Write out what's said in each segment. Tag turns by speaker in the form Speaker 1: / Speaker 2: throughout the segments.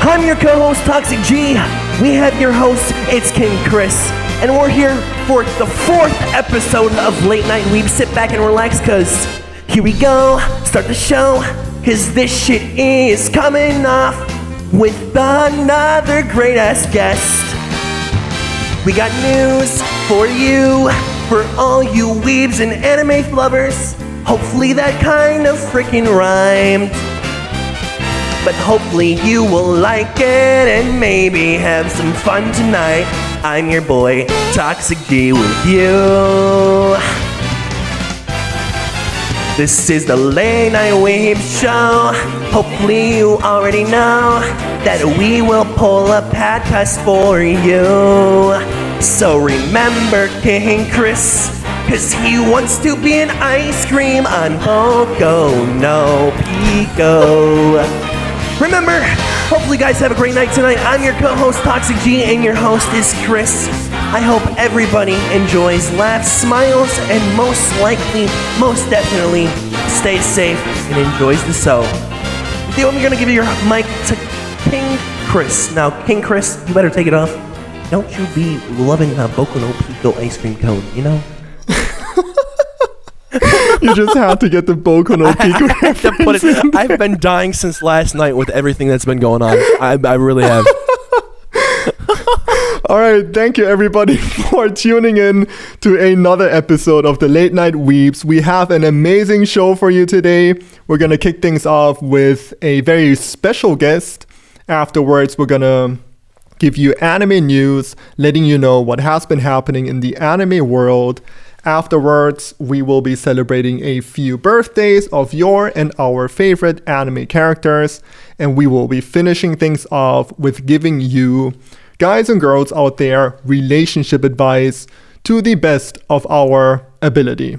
Speaker 1: I'm your co-host, ToxicG. We have your host, it's KingChris. And we're here for the 4th episode of Late Night Weebs. Sit back and relax, cause here we go. Start the show, cause this shit is coming off with another great-ass guest. We got news for you, for all you weebs and anime lovers. Hopefully that kind of freaking rhymed. But hopefully you will like it and maybe have some fun tonight. I'm your boy, ToxicG, with you. This is the Late Night Weebs show. Hopefully you already know that we will pull a podcast for you. So remember KingChris, cause he wants to be an ice cream on Boku no Pico. Remember, hopefully you guys have a great night tonight. I'm your co-host ToxicG and your host is Chris. I hope everybody enjoys, laughs, smiles, and most definitely stays safe and enjoys the show. I'm going to give you your mic to KingChris. Now, KingChris, you better take it off. Don't you be loving Boku no Pico ice cream cone, you know?
Speaker 2: You just had to get the Boku no Pico reference.
Speaker 3: I've been dying since last night with everything that's been going on. I really have.
Speaker 2: All right, thank you everybody for tuning in to another episode of the Late Night Weebs. We have an amazing show for you today. We're going to kick things off with a very special guest. Afterwards, we're going to give you anime news, letting you know what has been happening in the anime world. Afterwards, we will be celebrating a few birthdays of your and our favorite anime characters. And we will be finishing things off with giving you, guys and girls out there, relationship advice to the best of our ability.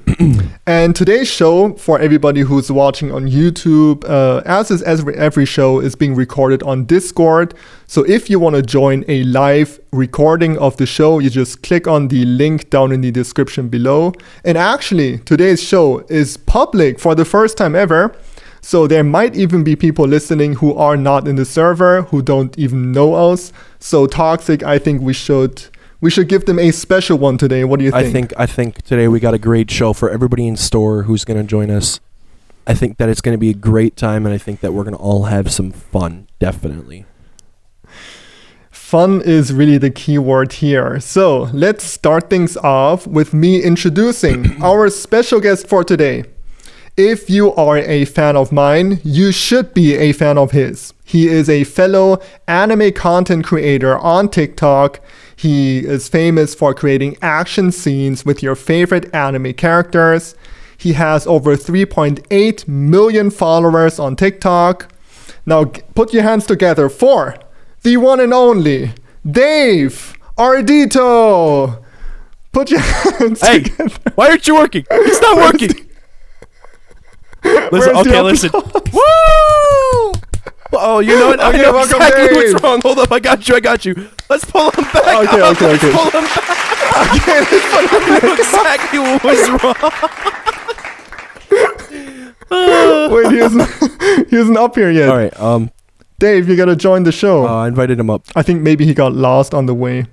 Speaker 2: And today's show, for everybody who's watching on YouTube, as is every show, is being recorded on Discord. So if you want to join a live recording of the show, you just click on the link down in the description below. And actually, today's show is public for the first time ever. So there might even be people listening who are not in the server, who don't even know us. So Toxic, I think we should give them a special one today. What do you think?
Speaker 3: I think today we got a great show for everybody in store who's going to join us. I think that it's going to be a great time, and I think that we're going to all have some fun, definitely.
Speaker 2: Fun is really the key word here. So let's start things off with me introducing our special guest for today. If you are a fan of mine, you should be a fan of his. He is a fellow anime content creator on TikTok. He is famous for creating action scenes with your favorite anime characters. He has over 3.8 million followers on TikTok. Now put your hands together for the one and only Dave Ardito. Put your hands together.
Speaker 3: Why aren't you working? It's not working. Listen. Woo! Oh, you know what?
Speaker 2: Okay,
Speaker 3: I know exactly what's wrong. Hold up, I got you. Let's pull him back.
Speaker 2: Okay.
Speaker 3: Let's pull him back. I know exactly what was wrong.
Speaker 2: Wait, he isn't up here yet.
Speaker 3: All right,
Speaker 2: Dave, you gotta join the show.
Speaker 3: I invited him up.
Speaker 2: I think maybe he got lost on the way.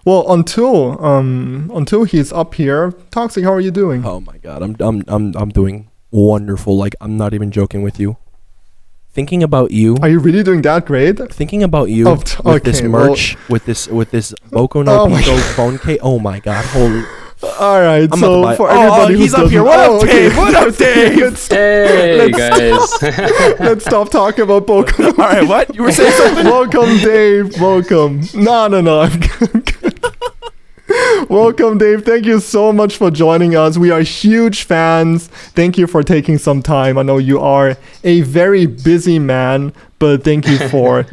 Speaker 2: Well, until he's up here, Toxic, how are you doing?
Speaker 3: Oh my God, I'm doing wonderful. Like, I'm not even joking with you. Thinking about you.
Speaker 2: Are you really doing that great?
Speaker 3: Thinking about you with this merch, with this Boku no Pico phone case. Oh my God, holy.
Speaker 2: All right, so for everybody who's
Speaker 3: up here. What up, Dave? What up, Dave?
Speaker 4: Hey, guys.
Speaker 2: Let's stop talking about Boku no Pico.
Speaker 3: All right, what? You were saying something?
Speaker 2: Welcome, Dave. Welcome. No. I'm good. Welcome, Dave. Thank you so much for joining us. We are huge fans. Thank you for taking some time. I know you are a very busy man, but thank you for,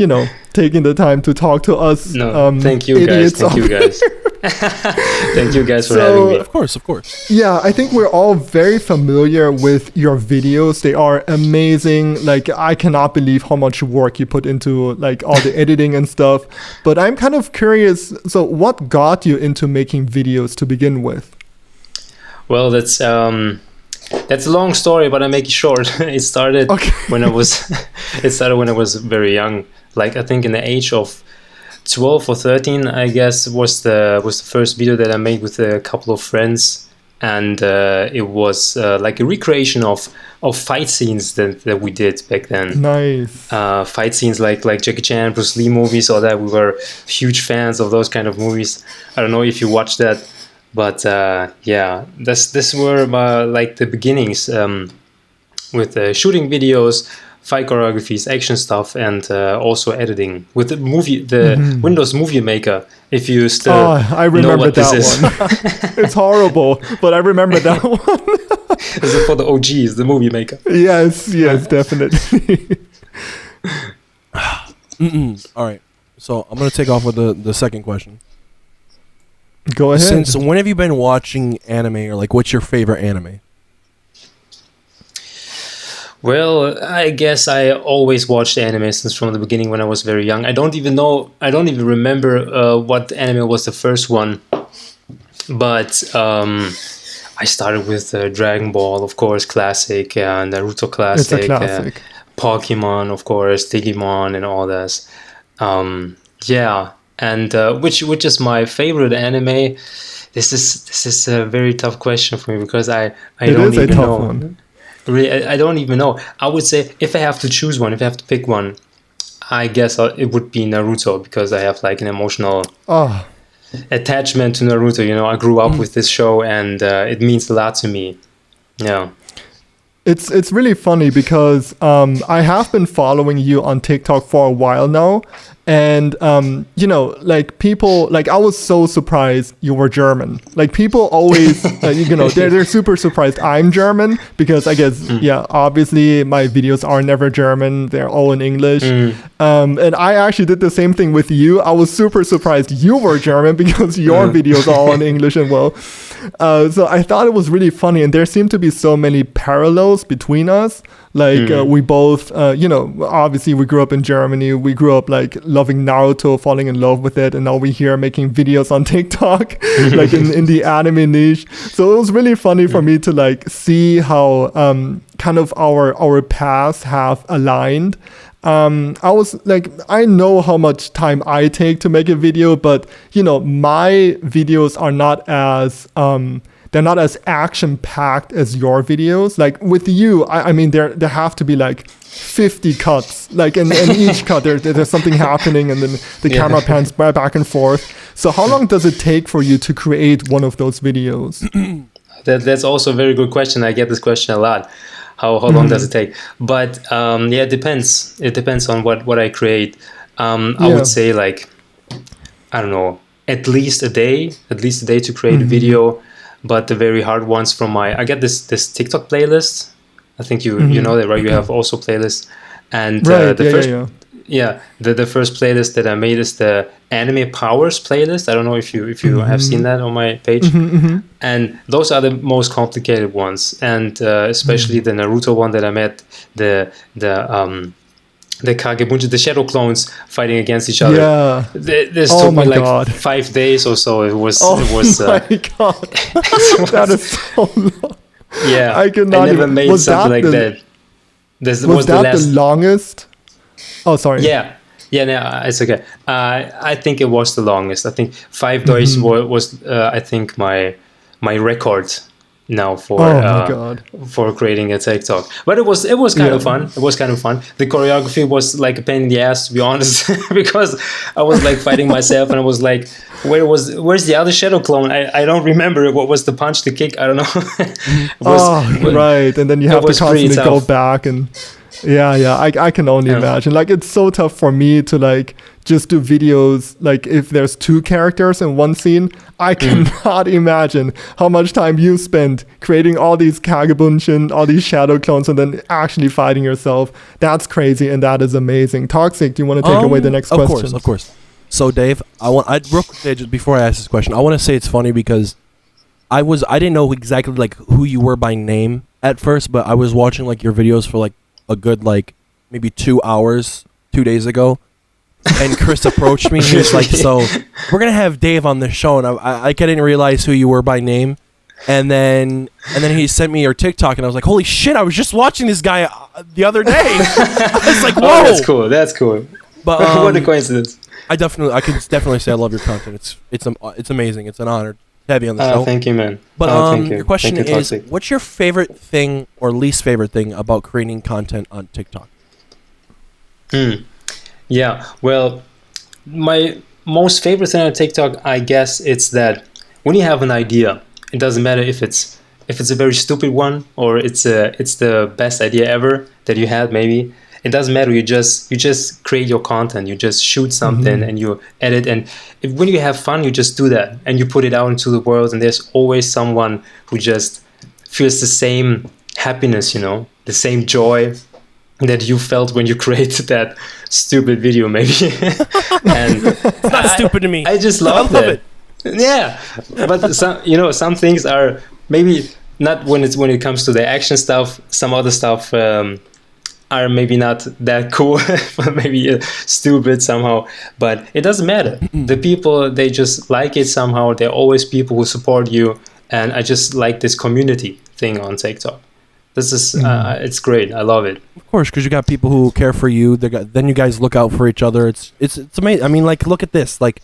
Speaker 2: taking the time to talk to us.
Speaker 4: No, thank you guys. Thank you guys. Thank you guys for having me.
Speaker 3: Of course.
Speaker 2: Yeah, I think we're all very familiar with your videos. They are amazing. Like, I cannot believe how much work you put into like all the editing and stuff. But I'm kind of curious. So what got you into making videos to begin with?
Speaker 4: Well, that's That's a long story, but I make it short. It started when I was very young. Like I think in the age of 12 or 13, I guess was the first video that I made with a couple of friends, and it was like a recreation of fight scenes that we did back then.
Speaker 2: Nice.
Speaker 4: Fight scenes like Jackie Chan, Bruce Lee movies, all that. We were huge fans of those kind of movies. I don't know if you watched that, but yeah, this were like the beginnings with shooting videos, fight choreographies, action stuff, and also editing with the Windows Movie Maker. If you still
Speaker 2: I remember
Speaker 4: know what
Speaker 2: that
Speaker 4: this is.
Speaker 2: one. It's horrible, but I remember that one.
Speaker 4: This is for the OGs, the Movie Maker.
Speaker 2: Yes, definitely.
Speaker 3: All right. So I'm going to take off with the second question.
Speaker 2: Go ahead.
Speaker 3: Since when have you been watching anime, or like what's your favorite anime?
Speaker 4: Well, I guess I always watched anime since from the beginning when I was very young. I don't even remember what anime was the first one. But I started with Dragon Ball, of course, classic, Naruto classic.
Speaker 2: It's a classic.
Speaker 4: Pokemon, of course, Digimon, and all this. Yeah, and which is my favorite anime? This is a very tough question for me because I don't even know.
Speaker 2: One.
Speaker 4: Really, I don't even know. I would say if I have to choose one, if I have to pick one, I guess it would be Naruto because I have like an emotional attachment to Naruto. You know, I grew up with this show and it means a lot to me. Yeah.
Speaker 2: It's really funny because I have been following you on TikTok for a while now. And, you know, like people, like I was so surprised you were German. Like people always, you know, they're super surprised I'm German because I guess, yeah, obviously my videos are never German. They're all in English. And I actually did the same thing with you. I was super surprised you were German because your videos are all in English and well. So I thought it was really funny. And there seem to be so many parallels between us. Like we both, you know, obviously we grew up in Germany. We grew up like loving Naruto, falling in love with it. And now we're here making videos on TikTok, like in the anime niche. So it was really funny for me to like see how kind of our paths have aligned. I was like, I know how much time I take to make a video, but you know, my videos are not as they're not as action-packed as your videos. Like with you, I mean, there have to be like 50 cuts. Like in each cut, there's something happening, and then the camera pans back and forth. So how long does it take for you to create one of those videos?
Speaker 4: That's also a very good question. I get this question a lot. How long does it take? But yeah, it depends. It depends on what I create. I would say like, I don't know, at least a day to create a video. But the very hard ones from I get this TikTok playlist. I think you know that, right? You have also playlists, and the first playlist that I made is the Anime Powers playlist. I don't know if you have seen that on my page. And those are the most complicated ones, and especially the Naruto one that I made, the Kagebunshi, the shadow clones fighting against each other. Yeah. This took me like 5 days or so. It was.
Speaker 2: My God. That is so long.
Speaker 4: Yeah.
Speaker 2: I
Speaker 4: never made something like that. This was that
Speaker 2: the longest? Oh, sorry.
Speaker 4: Yeah. Yeah, no, it's okay. I think it was the longest. I think 5 days was I think my record now for creating a TikTok. But it was kind of fun. It was kind of fun. The choreography was like a pain in the ass, to be honest, because I was like fighting myself and I was like, where's the other shadow clone? I don't remember what was the punch, the kick. I don't know.
Speaker 2: Right. And then you have to constantly go back and I can only imagine. Like it's so tough for me to like just do videos. Like if there's 2 characters in one scene, I cannot imagine how much time you spend creating all these Kagebunshin, all these shadow clones, and then actually fighting yourself. That's crazy, and that is amazing. Toxic, do you want to take away the next question?
Speaker 3: Of course. So Dave, real quick, just before I ask this question, I want to say it's funny because I didn't know exactly like who you were by name at first, but I was watching like your videos for like a good like maybe 2 hours 2 days ago, and Chris approached me. He was like, "So we're gonna have Dave on the show," and I didn't realize who you were by name. And then he sent me your TikTok, and I was like, "Holy shit! I was just watching this guy the other day." I was like, "Whoa,
Speaker 4: that's cool."
Speaker 3: But
Speaker 4: what a coincidence!
Speaker 3: I can definitely say I love your content. It's amazing. It's an honor to have you on the show.
Speaker 4: Thank you, man.
Speaker 3: But
Speaker 4: thank you.
Speaker 3: your question
Speaker 4: Thank you,
Speaker 3: is,
Speaker 4: Toxic.
Speaker 3: what's your favorite thing or least favorite thing about creating content on TikTok?
Speaker 4: Yeah, well, my most favorite thing on TikTok, I guess, it's that when you have an idea, it doesn't matter if it's a very stupid one or it's the best idea ever that you had. Maybe it doesn't matter. You just create your content. You just shoot something and you edit. And when you have fun, you just do that and you put it out into the world. And there's always someone who just feels the same happiness, the same joy that you felt when you created that stupid video, maybe. And
Speaker 3: It's not stupid to me.
Speaker 4: I just love
Speaker 3: it.
Speaker 4: Yeah, but some things are maybe not when it comes to the action stuff. Some other stuff are maybe not that cool, maybe stupid somehow. But it doesn't matter. The people, they just like it somehow. There are always people who support you, and I just like this community thing on TikTok. This is it's great. I love it.
Speaker 3: Of course, because you got people who care for you. Then you guys look out for each other. It's amazing. I mean, like, look at this. Like,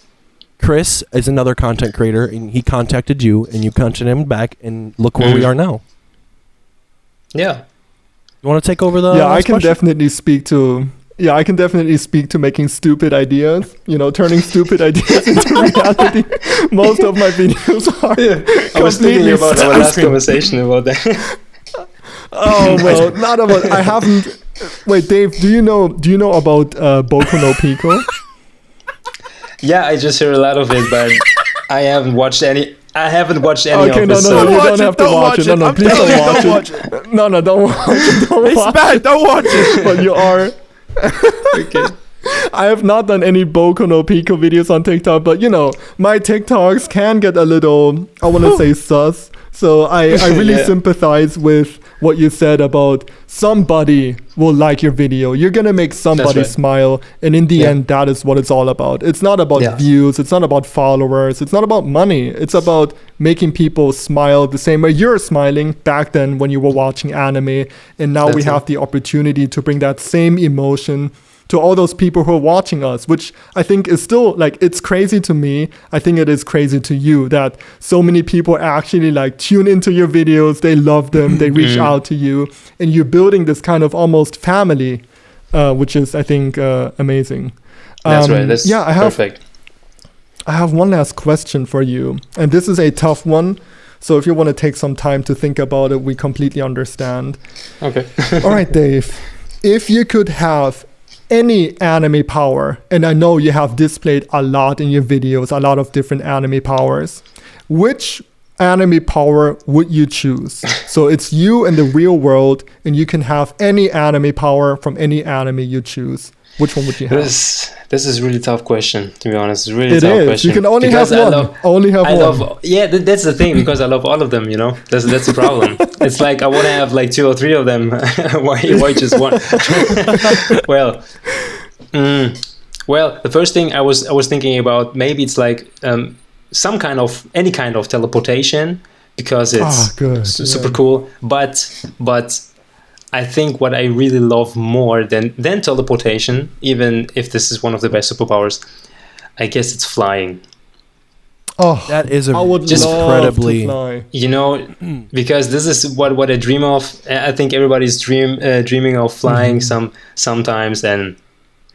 Speaker 3: Chris is another content creator, and he contacted you, and you contacted him back, and look where we are now.
Speaker 4: Yeah.
Speaker 3: You want to take over the?
Speaker 2: I can definitely speak to. Yeah, I can definitely speak to making stupid ideas. Turning stupid ideas into reality. Most of my videos are.
Speaker 4: I was thinking about our last conversation about that.
Speaker 2: Oh well, not about. I haven't. Wait, Dave, do you know about Boku no Pico?
Speaker 4: Yeah, I just heard a lot of it, but I haven't watched any. Okay,
Speaker 2: no,
Speaker 4: of it.
Speaker 2: you don't have to watch it. No, please don't watch it. No, don't watch it.
Speaker 3: It's bad. Don't watch it.
Speaker 2: But you are.
Speaker 4: Okay.
Speaker 2: I have not done any Boku no Pico videos on TikTok, but my TikToks can get a little, I want to say, sus. So I really sympathize with what you said about somebody will like your video. You're going to make somebody smile. And in the end, that is what it's all about. It's not about views. It's not about followers. It's not about money. It's about making people smile the same way you're smiling back then when you were watching anime. And now we have the opportunity to bring that same emotion to all those people who are watching us, which I think is still, like, it's crazy to me. I think it is crazy to you that so many people actually, like, tune into your videos. They love them. They reach out to you. And you're building this kind of almost family, which is, I think, amazing.
Speaker 4: That's right. That's perfect.
Speaker 2: I have one last question for you. And this is a tough one. So if you want to take some time to think about it, we completely understand.
Speaker 4: Okay.
Speaker 2: All right, Dave. If you could have any anime power, and I know you have displayed a lot in your videos, a lot of different anime powers, which anime power would you choose? So it's you in the real world, and you can have any anime power from any anime you choose. Which one would you have?
Speaker 4: This is a really tough question, to be honest. It's really tough question.
Speaker 2: You can only have one.
Speaker 4: Yeah, that's the thing, because I love all of them, That's the problem. It's like I want to have like 2 or 3 of them. Why just one? Well, the first thing I was thinking about, maybe it's like any kind of teleportation, because it's super cool. But I think what I really love more than teleportation, even if this is one of the best superpowers, I guess it's flying.
Speaker 3: Oh, that is incredibly,
Speaker 4: because this is what I dream of. I think everybody's dreaming of flying sometimes, and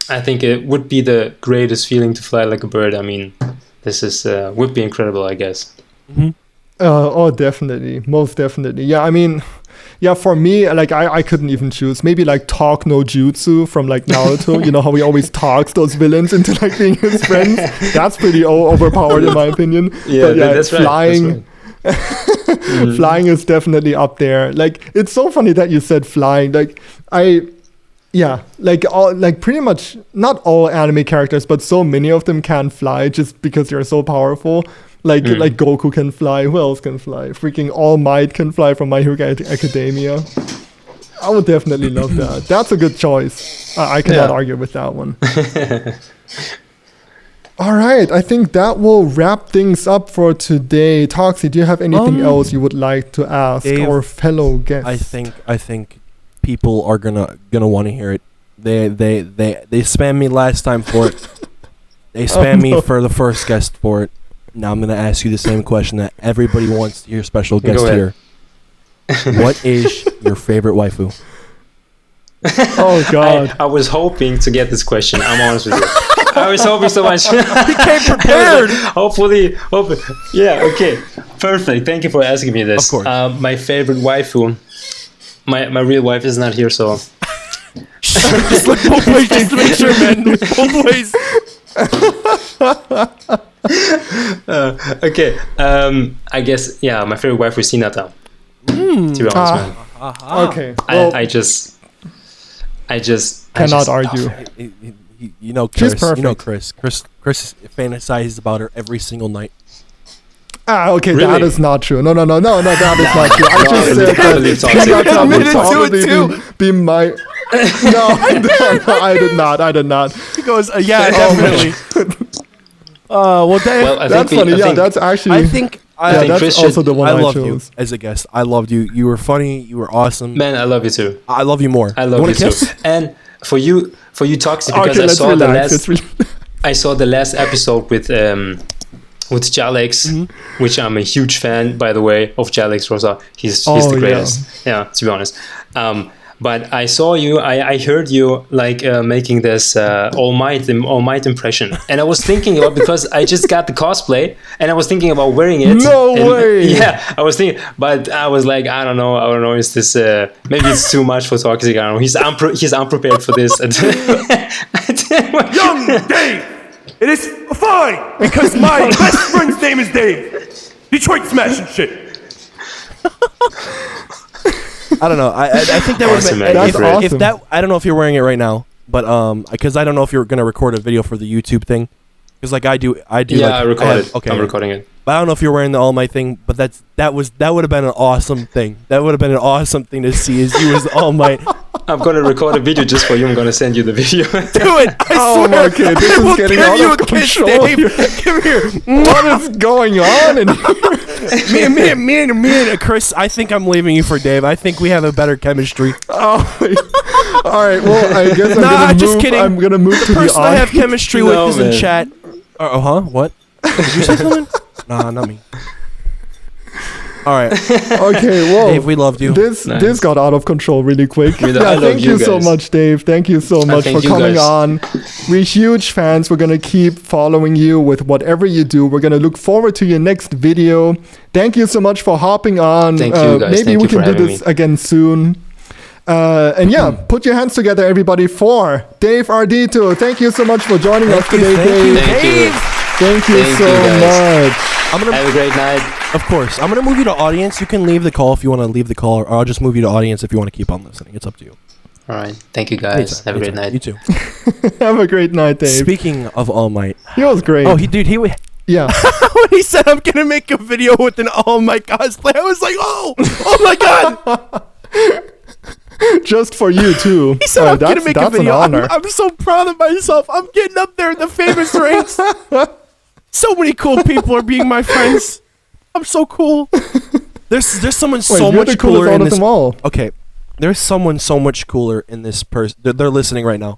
Speaker 4: I think it would be the greatest feeling to fly like a bird. I mean, this is would be incredible, I guess.
Speaker 2: Definitely, most definitely. Yeah, I mean. Yeah, for me, like, I couldn't even choose. Maybe like Talk no Jutsu from like Naruto. You know how he always talks those villains into like being his friends? That's pretty overpowered in my opinion.
Speaker 4: Yeah, that's
Speaker 2: flying.
Speaker 4: Right.
Speaker 2: Flying is definitely up there. Like, it's so funny that you said flying. Like, pretty much not all anime characters, but so many of them can fly just because they're so powerful. Like Goku can fly. Who else can fly? Freaking All Might can fly from My Hero Academia. I would definitely love that. That's a good choice. I cannot argue with that one. All right, I think that will wrap things up for today. Toxi, do you have anything else you would like to ask
Speaker 3: Dave,
Speaker 2: our fellow guests?
Speaker 3: I think people are gonna want to hear it. They spammed me last time for it. They spammed me for the first guest for it. Now I'm gonna ask you the same question that everybody wants your special guest here. What is your favorite waifu?
Speaker 2: Oh God!
Speaker 4: I was hoping to get this question. I'm honest with you. I was hoping so much.
Speaker 3: He came prepared.
Speaker 4: Hopefully. Yeah. Okay. Perfect. Thank you for asking me this.
Speaker 3: Of course.
Speaker 4: My favorite waifu. My real wife is not here, so.
Speaker 3: Just look both ways, just to make sure, man. Both ways.
Speaker 4: Okay. I guess my favorite wife is Hinata. To be honest, man.
Speaker 2: Okay. Well,
Speaker 4: I just
Speaker 2: cannot argue.
Speaker 3: You know,
Speaker 2: She's
Speaker 3: Chris. You know,
Speaker 2: perfect.
Speaker 3: Chris fantasizes about her every single night.
Speaker 2: Okay,
Speaker 4: Really?
Speaker 2: that is not true. No, that is not true. I just said that Hinata would probably be my... No, I did not.
Speaker 3: He goes, yeah, definitely. Well, Dave,
Speaker 4: Well,
Speaker 2: That's funny. Yeah, that's actually...
Speaker 3: I think
Speaker 2: that's
Speaker 4: Chris
Speaker 2: also the one
Speaker 3: I
Speaker 2: I
Speaker 3: loved you
Speaker 2: chose.
Speaker 3: as a guest. I loved you. You were funny. You were awesome.
Speaker 4: Man, I love you too.
Speaker 3: I love you more.
Speaker 4: I love
Speaker 3: wanna
Speaker 4: you too.
Speaker 3: kiss?
Speaker 4: And for you Toxic, because
Speaker 2: Okay, let's relax.
Speaker 4: I saw the last episode with Jalex, which I'm a huge fan, by the way, of Jalex Rosa. He's the greatest. Yeah, to be honest. But I saw you. I heard you like making this All Might impression, and I was thinking about, because I just got the cosplay, and I was thinking about wearing it.
Speaker 2: No way.
Speaker 4: Yeah, I was thinking, but I was like, I don't know. Is this maybe it's too much for Toxic? I don't know. He's unprepared for this.
Speaker 1: Young Dave! It is fine, because my best friend's name is Dave. Detroit smashing shit.
Speaker 3: I don't know. I think that would
Speaker 4: Awesome,
Speaker 3: have
Speaker 4: man.
Speaker 3: been...
Speaker 2: That's
Speaker 3: If
Speaker 2: awesome.
Speaker 3: that... I don't know if you're wearing it right now, but because I don't know if you're going to record a video for the YouTube thing. Because like I do.
Speaker 4: Yeah,
Speaker 3: like,
Speaker 4: I recorded.
Speaker 3: Okay.
Speaker 4: I'm recording it.
Speaker 3: But I don't know if you're wearing the All Might thing, but that would have been an awesome thing. That would have been an awesome thing to see, is you as All Might.
Speaker 4: I'm gonna record a video just for you. I'm gonna send you the video.
Speaker 3: Do it! I
Speaker 2: Oh
Speaker 3: swear!
Speaker 2: my God, this
Speaker 3: I
Speaker 2: is
Speaker 3: will
Speaker 2: getting
Speaker 3: give
Speaker 2: out
Speaker 3: you
Speaker 2: of
Speaker 3: a kiss,
Speaker 2: control
Speaker 3: Dave.
Speaker 2: here.
Speaker 3: Come here.
Speaker 2: What is going on in here?
Speaker 3: me and Chris, I think I'm leaving you for Dave. I think we have a better chemistry.
Speaker 2: Oh, all right. Well, I guess I'm gonna move to the
Speaker 3: Person I have
Speaker 2: audience.
Speaker 3: chemistry
Speaker 4: No,
Speaker 3: with is in
Speaker 4: man.
Speaker 3: chat. What? Did you say something? Nah, not me. All right,
Speaker 2: Okay, well,
Speaker 3: Dave, we loved you.
Speaker 2: this got out of control really quick.
Speaker 4: I
Speaker 2: Yeah,
Speaker 4: love
Speaker 2: thank you
Speaker 4: you
Speaker 2: so
Speaker 4: guys.
Speaker 2: much, Dave. Thank you so much
Speaker 4: thank
Speaker 2: for
Speaker 4: you
Speaker 2: coming
Speaker 4: guys.
Speaker 2: on. We're huge fans. We're gonna keep following you with whatever you do. We're gonna look forward to your next video. Thank you so much for hopping on.
Speaker 4: Thank you, guys.
Speaker 2: Maybe
Speaker 4: Thank
Speaker 2: we
Speaker 4: you for
Speaker 2: can do
Speaker 4: having
Speaker 2: this
Speaker 4: me.
Speaker 2: again soon. And yeah, put your hands together, everybody, for Dave Ardito. Thank you so much for joining us today, Dave.
Speaker 4: Thank you.
Speaker 2: Thank you
Speaker 4: Thank
Speaker 2: so
Speaker 4: you, guys.
Speaker 2: much.
Speaker 3: I'm gonna,
Speaker 4: Have a great night.
Speaker 3: of course, I'm gonna move you to audience. You can leave the call if you want to leave the call, or I'll just move you to audience if you want to keep on listening. It's up to you.
Speaker 4: All right. Thank you, guys. Have a great
Speaker 3: Anytime.
Speaker 4: night.
Speaker 3: You too.
Speaker 2: Have a great night, Dave.
Speaker 3: Speaking of All Might,
Speaker 2: He was great.
Speaker 3: oh, he
Speaker 2: Yeah.
Speaker 3: when he said I'm gonna make a video with an All Might cosplay, I was like, oh my god.
Speaker 2: Just for you too.
Speaker 3: He said I'm gonna
Speaker 2: that's
Speaker 3: make a
Speaker 2: an
Speaker 3: video.
Speaker 2: honor.
Speaker 3: I'm so proud of myself. I'm getting up there in the famous ranks. So many cool people are being my friends. I'm so cool. There's someone
Speaker 2: Wait,
Speaker 3: so
Speaker 2: you're
Speaker 3: much
Speaker 2: the coolest
Speaker 3: cooler
Speaker 2: out
Speaker 3: in
Speaker 2: of
Speaker 3: this.
Speaker 2: them all.
Speaker 3: Okay, there's someone so much cooler in this person. They're listening right now.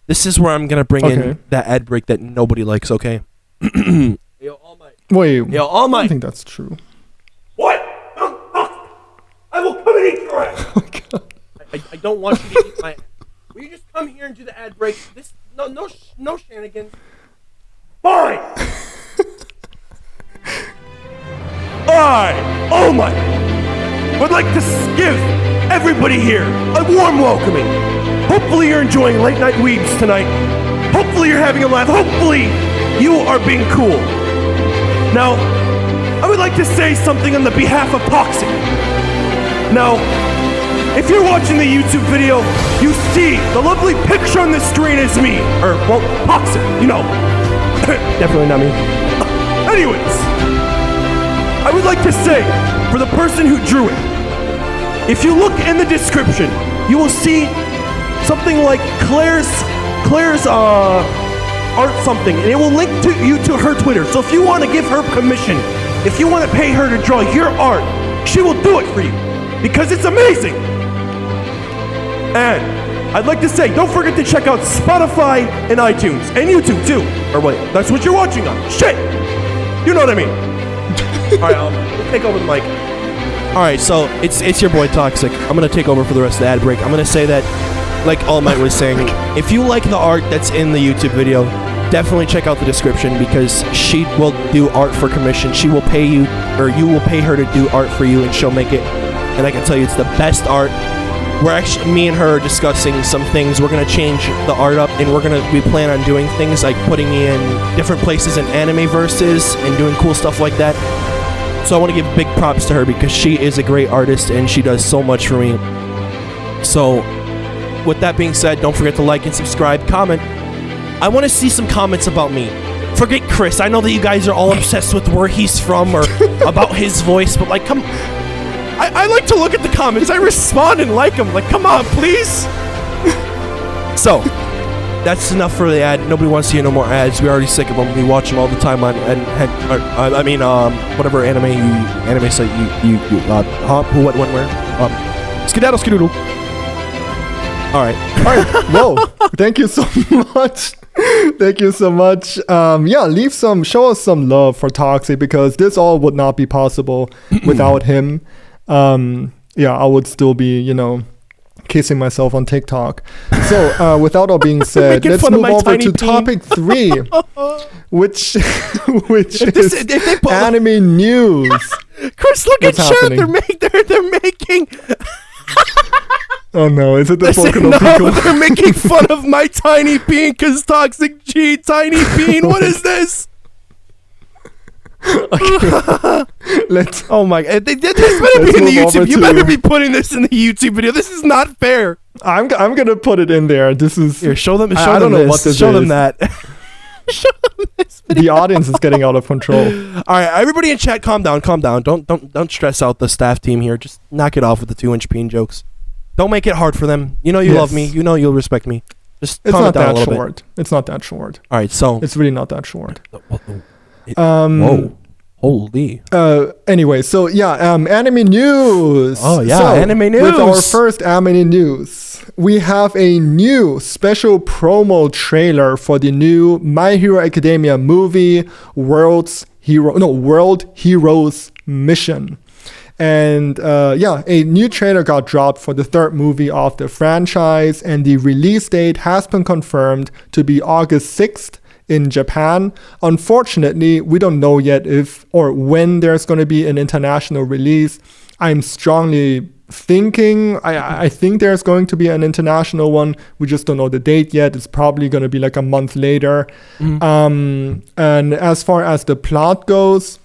Speaker 3: This is where I'm gonna bring
Speaker 2: Okay.
Speaker 3: in that ad break that nobody likes. Okay. Yo, All Might.
Speaker 2: Wait,
Speaker 3: Yo, All
Speaker 2: I don't
Speaker 3: Might.
Speaker 2: think that's true.
Speaker 1: What? I will come and eat your ass.
Speaker 2: Oh my God.
Speaker 3: I don't want you to eat my. Will you just come here and do the ad break? This no shenanigans.
Speaker 1: Fine. I, All Might, would like to give everybody here a warm welcoming. Hopefully you're enjoying Late Night Weebs tonight. Hopefully you're having a laugh. Hopefully you are being cool. Now, I would like to say something on the behalf of Toxic. Now, if you're watching the YouTube video, you see the lovely picture on the screen is me. Or, well, Toxic, you know. Definitely not me. Anyways, I would like to say, for the person who drew it, if you look in the description, you will see something like Claire's art something, and it will link to you to her Twitter. So if you want to give her commission, if you want to pay her to draw your art, she will do it for you because it's amazing. And I'd like to say, don't forget to check out Spotify and iTunes and YouTube too. Or wait, that's what you're watching on. Shit, you know what I mean. All right, I'll take over the mic.
Speaker 3: All right, so it's your boy Toxic. I'm gonna take over for the rest of the ad break. I'm gonna say that, like All Might was saying, if you like the art that's in the YouTube video, definitely check out the description because she will do art for commission. She will pay you, or you will pay her to do art for you, and she'll make it. And I can tell you, it's the best art. We're actually, me and her are discussing some things. We're gonna change the art up, and we plan on doing things like putting me in different places in anime verses and doing cool stuff like that. So I want to give big props to her because she is a great artist and she does so much for me. So with that being said, don't forget to like and subscribe, comment. I want to see some comments about me. Forget Chris. I know that you guys are all obsessed with where he's from or about his voice, but like, come. I like to look at the comments. I respond and like them. Like, come on, please. So that's enough for the ad. Nobody wants to hear no more ads. We're already sick of them. We watch them all the time on whatever anime site what, when, where. Skedaddle. All right.
Speaker 2: Whoa. Thank you so much. Thank you so much. Show us some love for Toxic because this all would not be possible without him. I would still be, kissing myself on TikTok. So, without all being said, let's move over to topic 3, which is anime news.
Speaker 3: Chris, look
Speaker 2: What's
Speaker 3: at chat.
Speaker 2: happening?
Speaker 3: They're making.
Speaker 2: Oh no, is it the Boku no
Speaker 3: No,
Speaker 2: Pico?
Speaker 3: they're making fun of my tiny bean because ToxicG, tiny bean. What is this?
Speaker 2: Okay. Let's.
Speaker 3: Oh my god! This better be in the YouTube. You better be putting this in the YouTube video. This is not fair.
Speaker 2: I'm gonna put it in there. This is.
Speaker 3: Here, show them.
Speaker 2: I don't know what this
Speaker 3: Show
Speaker 2: is.
Speaker 3: them that. Show them this video.
Speaker 2: The audience is getting out of control.
Speaker 3: All right, everybody in chat, calm down. Don't stress out the staff team here. Just knock it off with the 2-inch peen jokes. Don't make it hard for them. You know you love me. You know you'll respect me. Just calm it down a little bit.
Speaker 2: It's not that short.
Speaker 3: All right, so
Speaker 2: it's really not that short.
Speaker 3: Whoa. Holy.
Speaker 2: Anyway, so anime news.
Speaker 3: Oh yeah,
Speaker 2: so,
Speaker 3: anime news.
Speaker 2: With our first anime news, we have a new special promo trailer for the new My Hero Academia movie, World Heroes Mission. And a new trailer got dropped for the third movie of the franchise, and the release date has been confirmed to be August 6th. In Japan. Unfortunately, we don't know yet if or when there's going to be an international release. I'm strongly thinking, I think there's going to be an international one. We just don't know the date yet. It's probably going to be like a month later. And as far as the plot goes,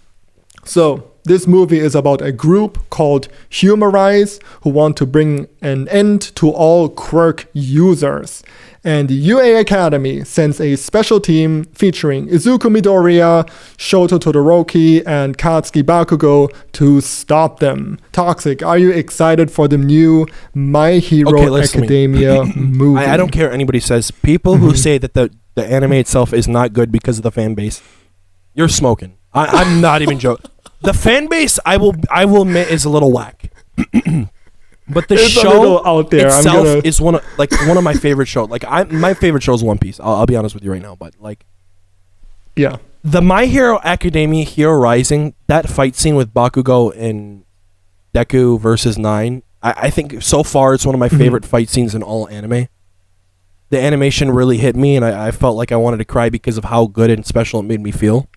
Speaker 2: so this movie is about a group called Humorize who want to bring an end to all quirk users. And the UA Academy sends a special team featuring Izuku Midoriya, Shoto Todoroki, and Katsuki Bakugo to stop them. Toxic, are you excited for the new My Hero Academia movie?
Speaker 3: I don't care what anybody says. People who say that the anime itself is not good because of the fan base, you're smoking. I'm not even joking. The fan base, I will admit, is a little whack. But the show
Speaker 2: out there.
Speaker 3: itself is one of my favorite shows. Like my favorite show is One Piece. I'll be honest with you right now. But the My Hero Academia Hero Rising, that fight scene with Bakugo and Deku versus 9, I think so far it's one of my favorite fight scenes in all anime. The animation really hit me, and I felt like I wanted to cry because of how good and special it made me feel.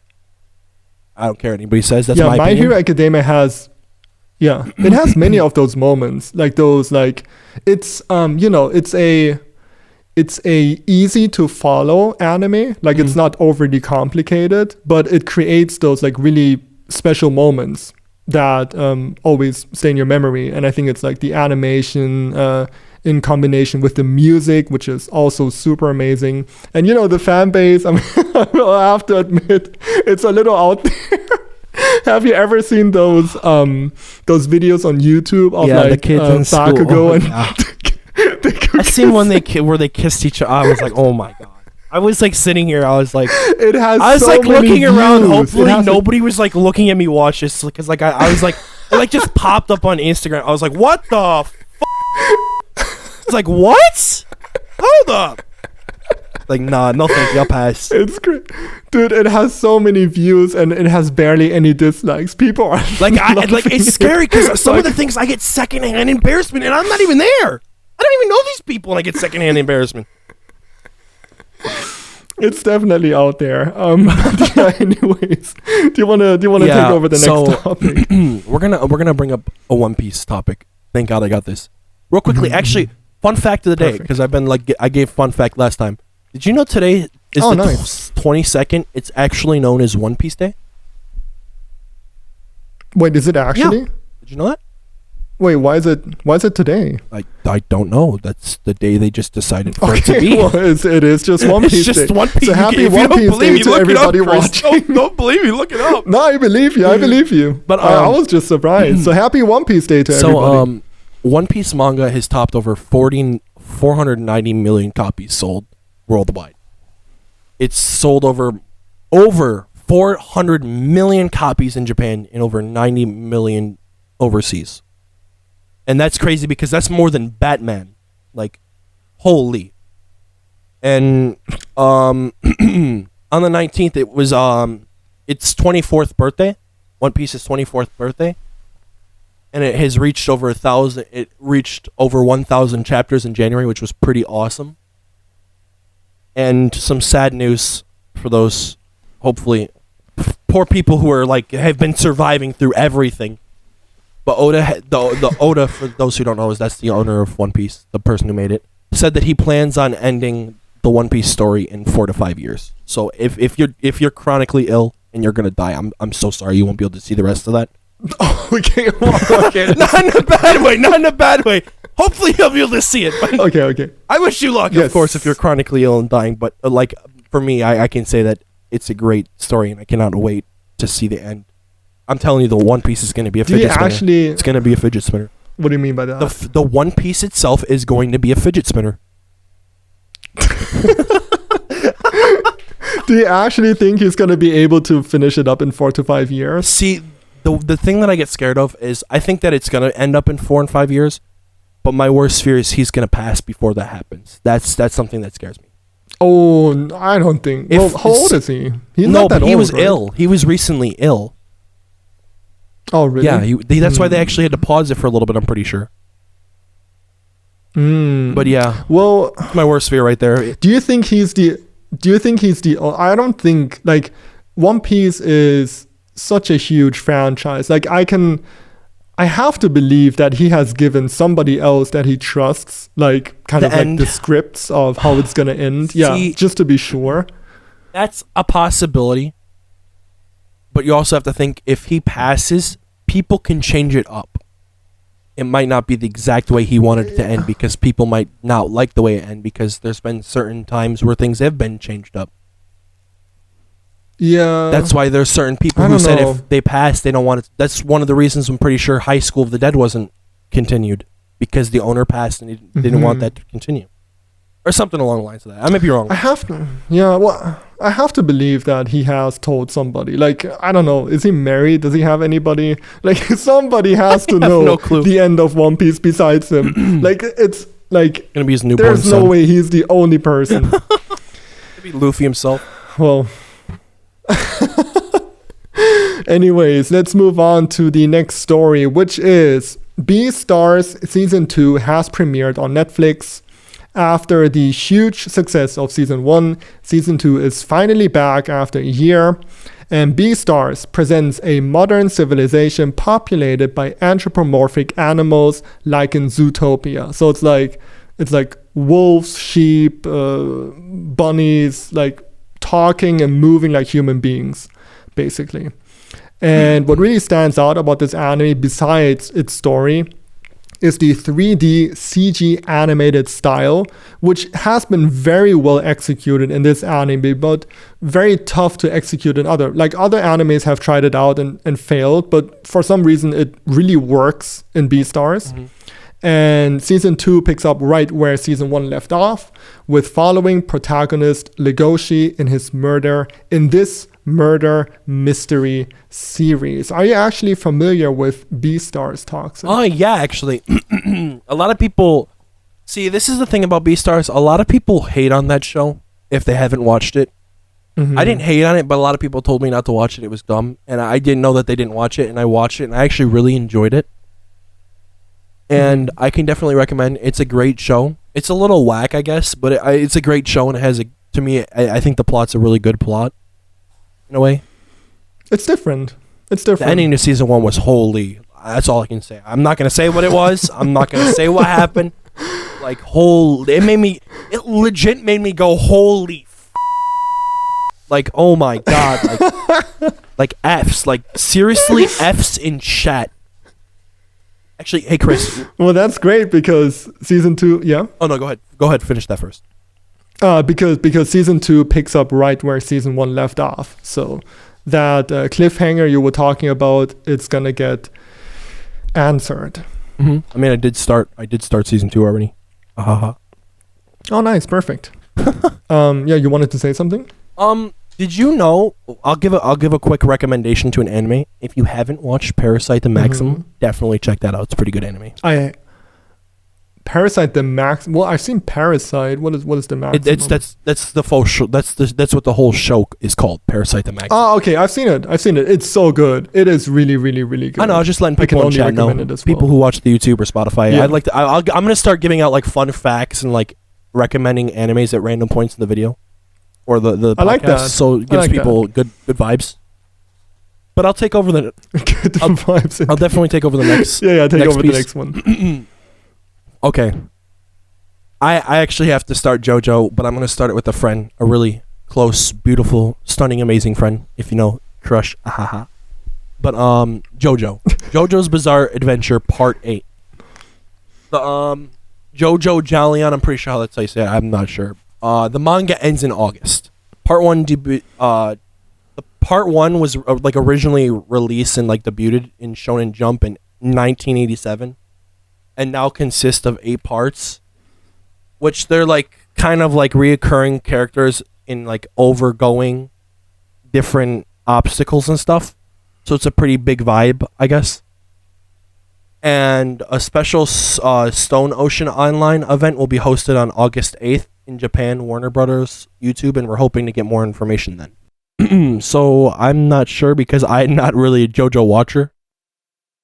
Speaker 3: I don't care what anybody says. That's my opinion.
Speaker 2: My Hero Academia has. Yeah, it has many of those moments, it's a easy to follow anime, it's not overly complicated, but it creates those really special moments that always stay in your memory. And I think it's the animation in combination with the music, which is also super amazing. And the fan base, I have to admit, it's a little out there. Have you ever seen those videos on YouTube of
Speaker 3: the kids in
Speaker 2: Bakugo
Speaker 3: school?
Speaker 2: and
Speaker 3: I've seen one where they kissed each other. I was like, oh my god. I was like sitting here. I was like,
Speaker 2: It has.
Speaker 3: I was
Speaker 2: so
Speaker 3: like
Speaker 2: many
Speaker 3: looking around.
Speaker 2: views. It
Speaker 3: Hopefully
Speaker 2: has, like-
Speaker 3: nobody was like looking at me watch this because like I was like it like just popped up on Instagram. I was like, what the? It's like what? Hold up. Like nah, no thank you. I'll pass.
Speaker 2: It's great, dude. It has so many views and it has barely any dislikes. People are
Speaker 3: Like
Speaker 2: loving
Speaker 3: it's
Speaker 2: it.
Speaker 3: scary because some of the
Speaker 2: Like-
Speaker 3: things I get secondhand embarrassment and I'm not even there. I don't even know these people and I get secondhand embarrassment.
Speaker 2: It's definitely out there. Yeah, anyways, do you wanna
Speaker 3: Yeah,
Speaker 2: take over the
Speaker 3: so-
Speaker 2: next topic?
Speaker 3: We're gonna bring up a One Piece topic. Thank God I got this. Real quickly,
Speaker 2: Mhm.
Speaker 3: actually, fun fact of the day
Speaker 2: Perfect.
Speaker 3: because I've been like I gave fun fact last time. Did you know today is
Speaker 2: Oh,
Speaker 3: the
Speaker 2: nice.
Speaker 3: 22nd? It's actually known as One Piece Day.
Speaker 2: Wait, is it actually?
Speaker 3: Did you know that?
Speaker 2: Wait, why is it today?
Speaker 3: I don't know. That's the day they just decided for it to
Speaker 2: Okay,
Speaker 3: be.
Speaker 2: well, it is just One
Speaker 3: It's
Speaker 2: Piece
Speaker 3: just
Speaker 2: Day.
Speaker 3: One Piece.
Speaker 2: So happy
Speaker 3: If you
Speaker 2: One
Speaker 3: don't
Speaker 2: Piece
Speaker 3: believe
Speaker 2: Day
Speaker 3: me,
Speaker 2: to
Speaker 3: look it up,
Speaker 2: everybody
Speaker 3: Chris.
Speaker 2: watching.
Speaker 3: Don't believe me. Look it up.
Speaker 2: No, I believe you. I believe you.
Speaker 3: But,
Speaker 2: I was just surprised. So happy One Piece Day to everybody.
Speaker 3: So One Piece manga has topped over 490 million copies sold worldwide. It's sold over 400 million copies in Japan and over 90 million overseas. And that's crazy because that's more than Batman. Like, holy. And on the 19th, it was its 24th birthday. One Piece's 24th birthday. And it has reached over 1,000. It reached over 1,000 chapters in January, which was pretty awesome. And some sad news for those, hopefully, poor people who are like have been surviving through everything. But Oda, the Oda, for those who don't know, that's the owner of One Piece, the person who made it, said that he plans on ending the One Piece story in 4 to 5 years. So if you're chronically ill and you're gonna die, I'm so sorry you won't be able to see the rest of that.
Speaker 2: Okay. Okay.
Speaker 3: Not in a bad way. Not in a bad way. Hopefully you'll be able to see it. But
Speaker 2: Okay.
Speaker 3: I wish you luck, of
Speaker 2: Yes.
Speaker 3: course, if you're chronically ill and dying. But like for me, I can say that it's a great story, and I cannot wait to see the end. I'm telling you, the One Piece is going to be a
Speaker 2: Do you
Speaker 3: fidget spinner.
Speaker 2: actually?
Speaker 3: It's going to be a fidget spinner.
Speaker 2: What do you mean by that?
Speaker 3: The One Piece itself is going to be a fidget spinner.
Speaker 2: Do you actually think he's gonna be able to finish it up in 4 to 5 years?
Speaker 3: See, the thing that I get scared of is I think that it's going to end up in 4 and 5 years, but my worst fear is he's going to pass before that happens. That's something that scares me.
Speaker 2: Oh, I don't think.
Speaker 3: If-
Speaker 2: Well, how old is he? He's
Speaker 3: no,
Speaker 2: not that
Speaker 3: but he
Speaker 2: old,
Speaker 3: was
Speaker 2: right?
Speaker 3: ill. He was recently ill.
Speaker 2: Oh, really?
Speaker 3: Yeah, that's why they actually had to pause it for a little bit, I'm pretty sure.
Speaker 2: Mm.
Speaker 3: But yeah,
Speaker 2: Well,
Speaker 3: my worst fear right there.
Speaker 2: do you think he's the? I don't think like One Piece is such a huge franchise. Like I have to believe that he has given somebody else that he trusts, like kind
Speaker 3: The
Speaker 2: of like
Speaker 3: end.
Speaker 2: the scripts of how it's gonna end. Yeah,
Speaker 3: See-
Speaker 2: just to be sure.
Speaker 3: That's a possibility. But you also have to think if he passes, people can change it up. It might not be the exact way he wanted it to end because people might not like the way it ended because there's been certain times where things have been changed up.
Speaker 2: Yeah,
Speaker 3: That's why there's certain people
Speaker 2: I
Speaker 3: who
Speaker 2: don't
Speaker 3: said
Speaker 2: know.
Speaker 3: if they pass, they don't want it. That's one of the reasons I'm pretty sure High School of the Dead wasn't continued because the owner passed and he didn't want
Speaker 2: Mhm.
Speaker 3: that to continue. Or something along the lines of that. I may be wrong.
Speaker 2: I have to. Yeah, well, I have to believe that he has told somebody. Like, I don't know. Is he married? Does he have anybody? Like, somebody has to
Speaker 3: have
Speaker 2: know
Speaker 3: no clue.
Speaker 2: the end of One Piece besides him. Like, it's like
Speaker 3: Gonna be his newborn
Speaker 2: there's
Speaker 3: son.
Speaker 2: no way he's the only person.
Speaker 3: Maybe Luffy himself.
Speaker 2: Well. Anyways, let's move on to the next story, which is Beastars Season 2 has premiered on Netflix. After the huge success of Season 1, Season 2 is finally back after a year. And Beastars presents a modern civilization populated by anthropomorphic animals like in Zootopia. So it's like wolves, sheep, bunnies, like talking and moving like human beings, basically. And what really stands out about this anime, besides its story, is the 3D CG animated style, which has been very well executed in this anime, but very tough to execute in other. Like other animes have tried it out and failed, but for some reason it really works in Beastars. And season 2 picks up right where season 1 left off, with following protagonist Legoshi in this murder mystery series. Are you actually familiar with Beastars, Toxic?
Speaker 3: Oh yeah, actually. A lot of people see, this is the thing about Beastars. A lot of people hate on that show if they haven't watched it. I didn't hate on it, but a lot of people told me not to watch it. It was dumb. And I didn't know that they didn't watch it, and I watched it, and I actually really enjoyed it. And I can definitely recommend. It's a great show. It's a little whack, I guess, but it's a great show, and it has to me, I think the plot's a really good plot, in a way.
Speaker 2: It's different.
Speaker 3: The ending to season 1 was holy. That's all I can say. I'm not going to say what it was. I'm not going to say what happened. Like, it legit made me go, holy like, oh my god. Like F's. Like, seriously, F's in chat. Actually, hey, Chris.
Speaker 2: Well, that's great because season 2, yeah?
Speaker 3: Oh, no, go ahead. Go ahead. Finish that first.
Speaker 2: Because season 2 picks up right where season 1 left off. So that cliffhanger you were talking about, it's going to get answered.
Speaker 3: I mean, I did start season 2 already.
Speaker 2: Oh, nice. Perfect. Yeah, you wanted to say something?
Speaker 3: Did you know? I'll give a quick recommendation to an anime. If you haven't watched Parasite the Maximum, definitely check that out. It's a pretty good anime.
Speaker 2: Parasite the Max. Well, I've seen Parasite. What is the Maximum?
Speaker 3: That's the full show. That's what the whole show is called. Parasite the Maximum.
Speaker 2: Oh, okay. I've seen it. It's so good. It is really, really, really good.
Speaker 3: I know. I was just letting people in chat know. People who watch the YouTube or Spotify.
Speaker 2: Yeah.
Speaker 3: I'm gonna start giving out like fun facts and like recommending animes at random points in the video. Or the podcast,
Speaker 2: I like that.
Speaker 3: So it gives people good vibes. But I'll take over the
Speaker 2: good vibes.
Speaker 3: I'll definitely take over the next.
Speaker 2: Take over the next one.
Speaker 3: Okay. I actually have to start JoJo, but I'm gonna start it with a friend, a really close, beautiful, stunning, amazing friend. If you know, crush, But JoJo's Bizarre Adventure Part 8. The JoJo Jalion, I'm pretty sure how that's how you say it. I'm not sure. The manga ends in August. Part 1 Part 1 was like originally released and like debuted in Shonen Jump in 1987, and now consists of 8 parts, which they're like kind of like reoccurring characters in like overgoing different obstacles and stuff. So it's a pretty big vibe, I guess. And a special Stone Ocean Online event will be hosted on August 8th in Japan, Warner Brothers YouTube, and we're hoping to get more information then. So I'm not sure because I'm not really a JoJo watcher.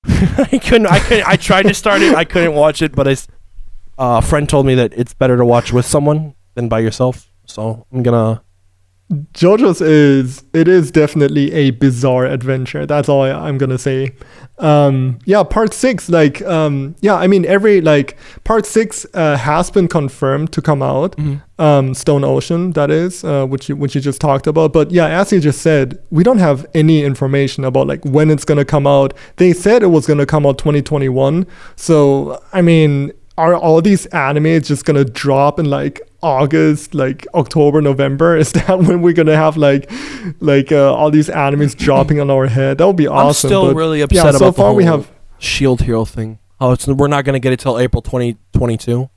Speaker 3: I tried to start it, I couldn't watch it, but a friend told me that it's better to watch with someone than by yourself. So I'm gonna.
Speaker 2: JoJo's is definitely a bizarre adventure. That's all I'm gonna say. Part 6, I mean every part 6 has been confirmed to come out. Stone Ocean, that is, which you just talked about. But yeah, as you just said, we don't have any information about like when it's gonna come out. They said it was gonna come out 2021. So I mean, are all these animes just gonna drop in like August, like October, November? Is that when we're gonna have like all these animes dropping on our head? That would be awesome.
Speaker 3: I'm still really upset about
Speaker 2: so far
Speaker 3: the
Speaker 2: we
Speaker 3: whole
Speaker 2: have
Speaker 3: Shield Hero thing. We're not gonna get it till April 2022.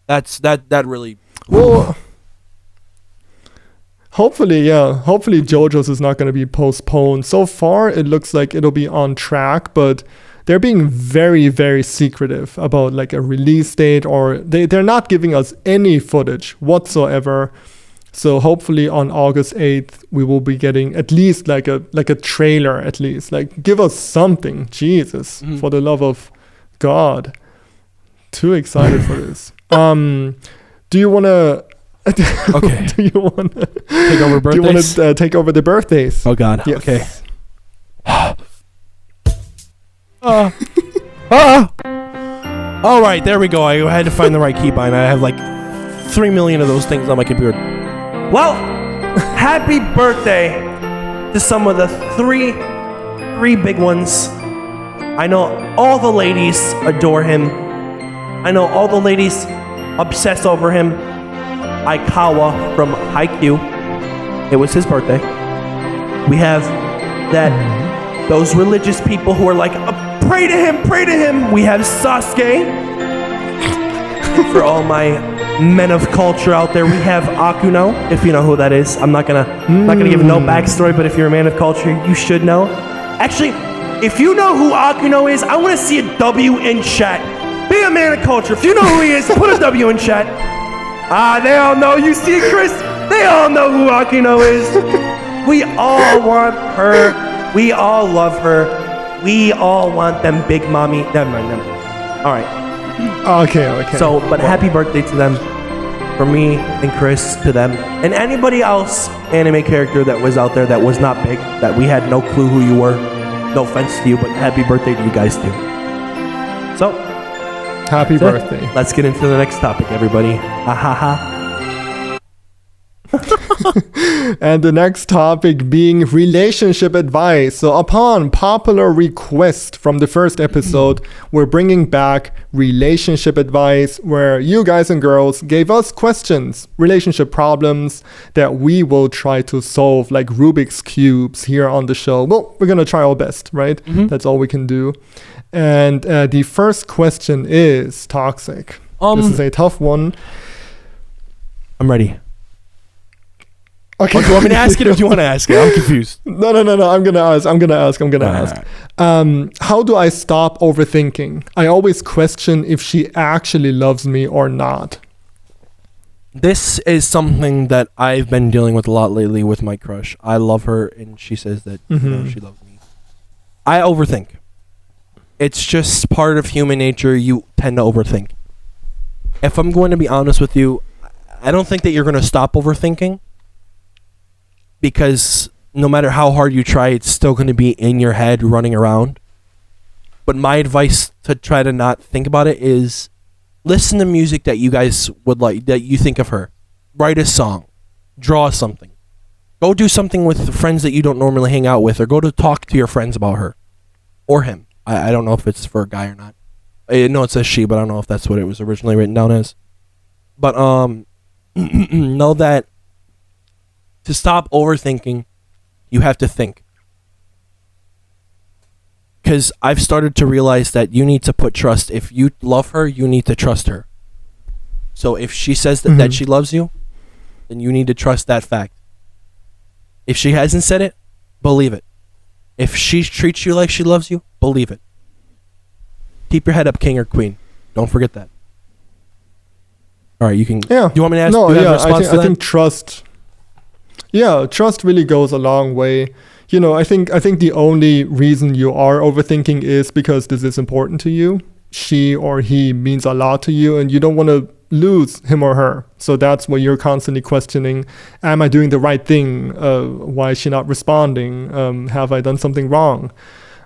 Speaker 3: That really.
Speaker 2: Well, hopefully JoJo's is not gonna be postponed. So far it looks like it'll be on track, but they're being very, very secretive about like a release date, or they're not giving us any footage whatsoever. So hopefully on August 8th we will be getting at least like a trailer, at least. Like, give us something. Jesus, for the love of God. Too excited for this. Do you wanna
Speaker 3: Okay.
Speaker 2: do you wanna
Speaker 3: take over birthdays?
Speaker 2: Do you wanna take over the birthdays?
Speaker 3: Oh God.
Speaker 2: Yes.
Speaker 3: Okay. All right, there we go. I had to find the right keybind. I have like 3 million of those things on my computer.
Speaker 1: Well, happy birthday to some of the three big ones. I know all the ladies adore him. I know all the ladies obsess over him. Oikawa from Haikyuu. It was his birthday. We have those religious people who are like, pray to him, pray to him. We have Sasuke. For all my men of culture out there, we have Akeno, if you know who that is. I'm not gonna give no backstory, but if you're a man of culture, you should know. Actually, if you know who Akeno is, I want to see a W in chat. Be a man of culture. If you know who he is, put a W in chat. They all know. You see, Chris? They all know who Akeno is. We all want her. We all love her. We all want them big mommy. Never mind. All right.
Speaker 2: Okay.
Speaker 1: So, but happy birthday to them. For me and Chris, to them. And anybody else, anime character that was out there that was not big, that we had no clue who you were. No offense to you, but happy birthday to you guys too. So,
Speaker 2: happy birthday.
Speaker 1: Let's get into the next topic, everybody. Ha.
Speaker 2: And the next topic being relationship advice. So upon popular request from the first episode, we're bringing back relationship advice where you guys and girls gave us questions, relationship problems that we will try to solve like Rubik's Cubes here on the show. Well, we're going to try our best, right? That's all we can do. And the first question is Toxic. This is a tough one.
Speaker 3: I'm ready.
Speaker 2: Okay.
Speaker 3: Do you want me to ask it or do you want to ask it? I'm confused.
Speaker 2: No. I'm gonna ask. How do I stop overthinking? I always question if she actually loves me or not.
Speaker 3: This is something that I've been dealing with a lot lately with my crush. I love her, and she says that she loves me. I overthink. It's just part of human nature. You tend to overthink. If I'm going to be honest with you, I don't think that you're going to stop overthinking. Because no matter how hard you try, it's still going to be in your head running around. But my advice to try to not think about it is listen to music that you guys would like, that you think of her. Write a song. Draw something. Go do something with friends that you don't normally hang out with, or go to talk to your friends about her. Or him. I don't know if it's for a guy or not. I know it says she, but I don't know if that's what it was originally written down as. But know that to stop overthinking, you have to think. Because I've started to realize that you need to put trust. If you love her, you need to trust her. So if she says that she loves you, then you need to trust that fact. If she hasn't said it, believe it. If she treats you like she loves you, believe it. Keep your head up, king or queen. Don't forget that. All right, you can. Yeah. Do you want me to ask?
Speaker 2: No, I think trust. Yeah, trust really goes a long way. You know, I think the only reason you are overthinking is because this is important to you. She or he means a lot to you, and you don't want to lose him or her. So that's why you're constantly questioning, am I doing the right thing? Why is she not responding? Have I done something wrong?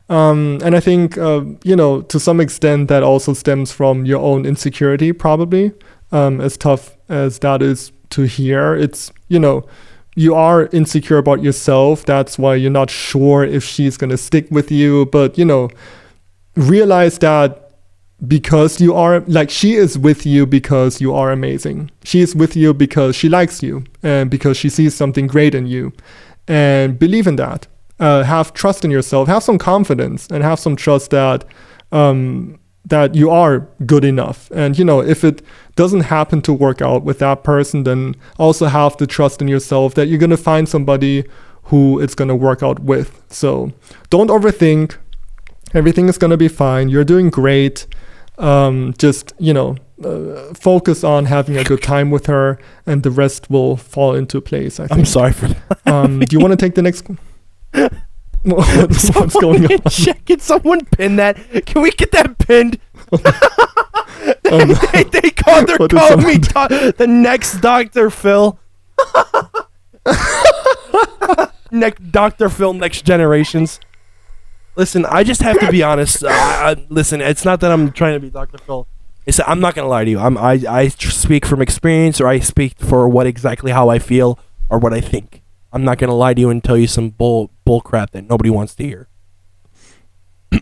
Speaker 2: And I think, to some extent that also stems from your own insecurity, probably. As tough as that is to hear, it's, you are insecure about yourself. That's why you're not sure if she's going to stick with you. But, realize that because you are, like, she is with you because you are amazing. She is with you because she likes you and because she sees something great in you. And believe in that. Have trust in yourself. Have some confidence and have some trust that that you are good enough. And, if it doesn't happen to work out with that person, then also have the trust in yourself that you're going to find somebody who it's going to work out with. So don't overthink. Everything is going to be fine. You're doing great. Just, focus on having a good time with her and the rest will fall into place, I think.
Speaker 3: I'm sorry for that.
Speaker 2: Do you want to take the next... What's going on?
Speaker 3: Can someone pin that? Can we get that pinned? They called me the next Dr. Phil. Dr. Phil, Next Generations. Listen, I just have to be honest. Listen, it's not that I'm trying to be Dr. Phil. It's that I'm not gonna lie to you. I speak from experience, or I speak for how I feel or what I think. I'm not gonna lie to you and tell you some bull crap that nobody wants to hear.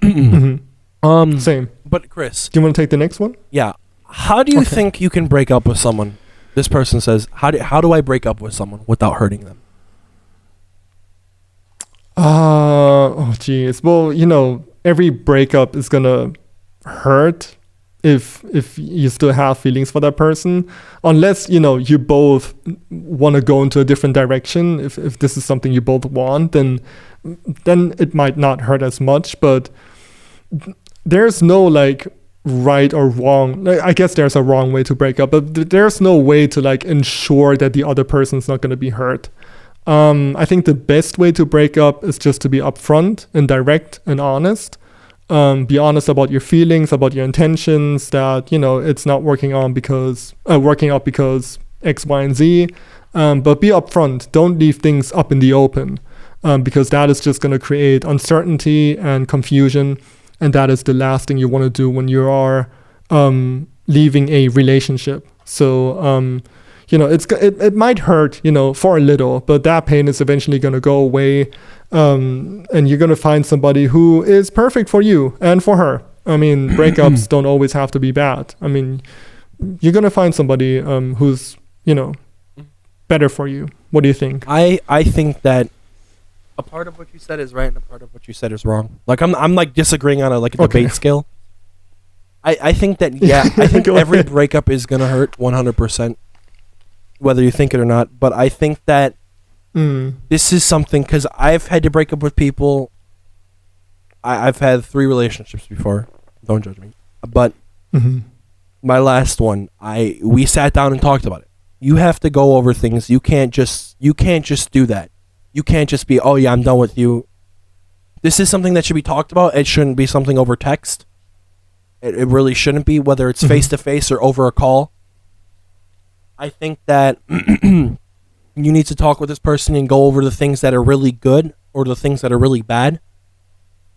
Speaker 2: Same.
Speaker 3: But Chris,
Speaker 2: do you want to take the next one?
Speaker 3: Yeah. How do you think you can break up with someone? This person says, how do I break up with someone without hurting them?
Speaker 2: Oh geez. Well, every breakup is gonna hurt if you still have feelings for that person, unless you both want to go into a different direction. If this is something you both want, then it might not hurt as much. But there's no like right or wrong. I guess there's a wrong way to break up, but there's no way to like ensure that the other person's not going to be hurt. I think the best way to break up is just to be upfront and direct and honest. Be honest about your feelings, about your intentions, that it's not working out because X, Y, and Z. But be upfront. Don't leave things up in the open, because that is just going to create uncertainty and confusion, and that is the last thing you want to do when you are leaving a relationship. So it might hurt for a little, but that pain is eventually going to go away. And you're going to find somebody who is perfect for you and for her. I mean, breakups don't always have to be bad. I mean, you're going to find somebody who's, better for you. What do you think?
Speaker 3: I think that a part of what you said is right and a part of what you said is wrong. Like, I'm like disagreeing on a debate scale. I think that, I think every breakup is going to hurt 100%, whether you think it or not. But I think that this is something, because I've had to break up with people. I've had 3 relationships before. Don't judge me. But my last one, we sat down and talked about it. You have to go over things. You can't just do that. You can't just be, oh yeah, I'm done with you. This is something that should be talked about. It shouldn't be something over text. It really shouldn't be, whether it's face to face or over a call. I think that you need to talk with this person and go over the things that are really good or the things that are really bad.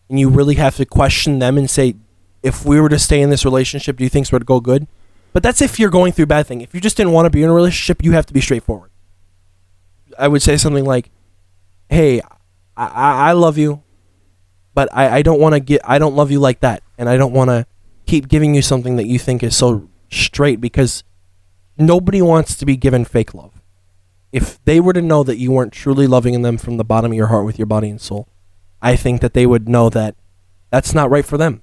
Speaker 3: And you really have to question them and say, if we were to stay in this relationship, do you think it would go good? But that's if you're going through a bad thing. If you just didn't want to be in a relationship, you have to be straightforward. I would say something like, hey, I love you, but I don't love you like that. And I don't want to keep giving you something that you think is so straight, because nobody wants to be given fake love. If they were to know that you weren't truly loving them from the bottom of your heart with your body and soul, I think that they would know that that's not right for them.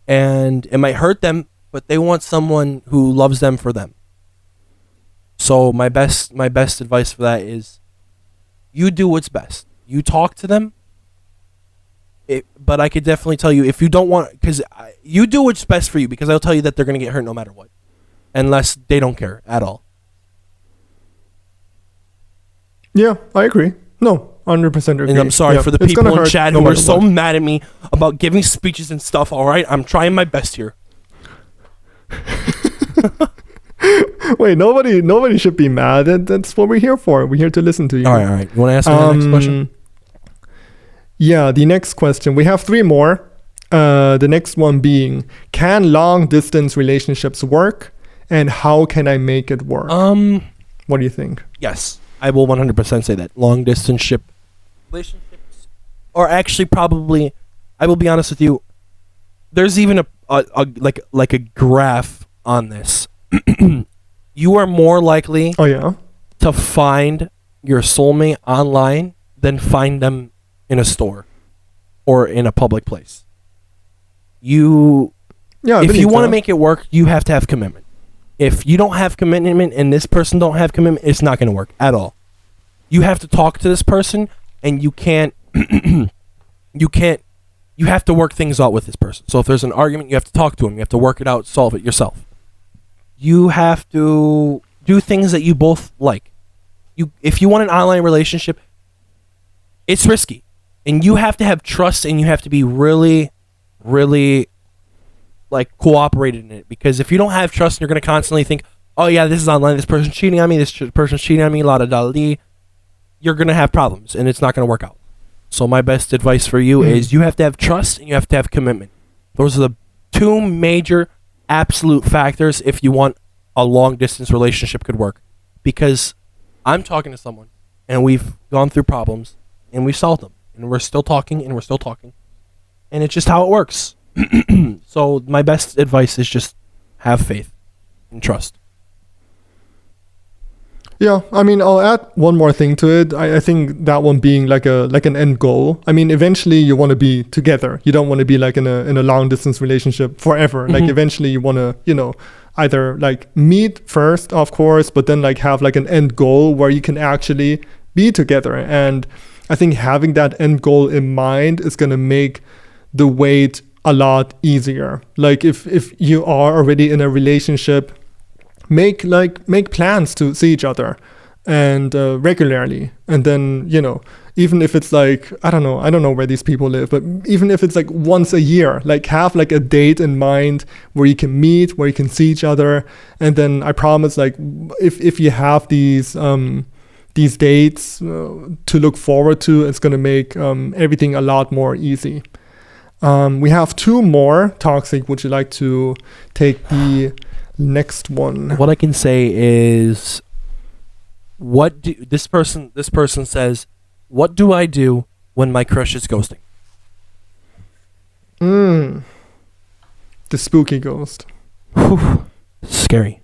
Speaker 3: And it might hurt them, but they want someone who loves them for them. So my best advice for that is, you do what's best. You talk to them. But I could definitely tell you, if you don't want, because you do what's best for you, because I'll tell you that they're going to get hurt no matter what, unless they don't care at all.
Speaker 2: Yeah, I agree. No, 100% agree.
Speaker 3: And I'm sorry for the people in chat who are so mad at me about giving speeches and stuff. All right, I'm trying my best here.
Speaker 2: Wait, nobody should be mad. That's what we're here for. We're here to listen to you.
Speaker 3: All right. You want to ask me the next question?
Speaker 2: Yeah, the next question. We have 3 more. The next one being, can long distance relationships work, and how can I make it work? What do you think?
Speaker 3: Yes, I will 100% say that long distance relationships are actually probably, I will be honest with you, there's even a graph on this. You are more likely to find your soulmate online than find them in a store or in a public place. If you want to make it work, you have to have commitment. If you don't have commitment and this person don't have commitment, it's not going to work at all. You have to talk to this person, and you have to work things out with this person. So if there's an argument, you have to talk to him. You have to work it out, solve it yourself. You have to do things that you both like. If you want an online relationship, it's risky. And you have to have trust, and you have to be really, really cooperated in it. Because if you don't have trust, you're going to constantly think, oh yeah, this is online, this person's cheating on me, this person's cheating on me, la da da dee. You're going to have problems, and it's not going to work out. So my best advice for you is, you have to have trust, and you have to have commitment. Those are the 2 major absolute factors if you want a long distance relationship could work. Because I'm talking to someone, and we've gone through problems, and we've solved them, and we're still talking, and it's just how it works. So my best advice is just have faith and trust.
Speaker 2: Yeah, I mean, I'll add one more thing to it. I think that one being like an end goal. I mean, eventually you want to be together. You don't want to be like in a long distance relationship forever. Like eventually you want to, either like meet first, of course, but then like have like an end goal where you can actually be together. And I think having that end goal in mind is going to make the wait a lot easier. Like if you are already in a relationship, make plans to see each other and regularly, and then even if it's like I don't know where these people live, but even if it's like once a year, like have like a date in mind where you can meet, where you can see each other. And then I promise, like if you have these dates to look forward to, it's going to make everything a lot more easy. We have 2 more. Toxic, would you like to take the next one?
Speaker 3: What I can say is, this person says, what do I do when my crush is ghosting?
Speaker 2: The spooky ghost.
Speaker 3: Whew. Scary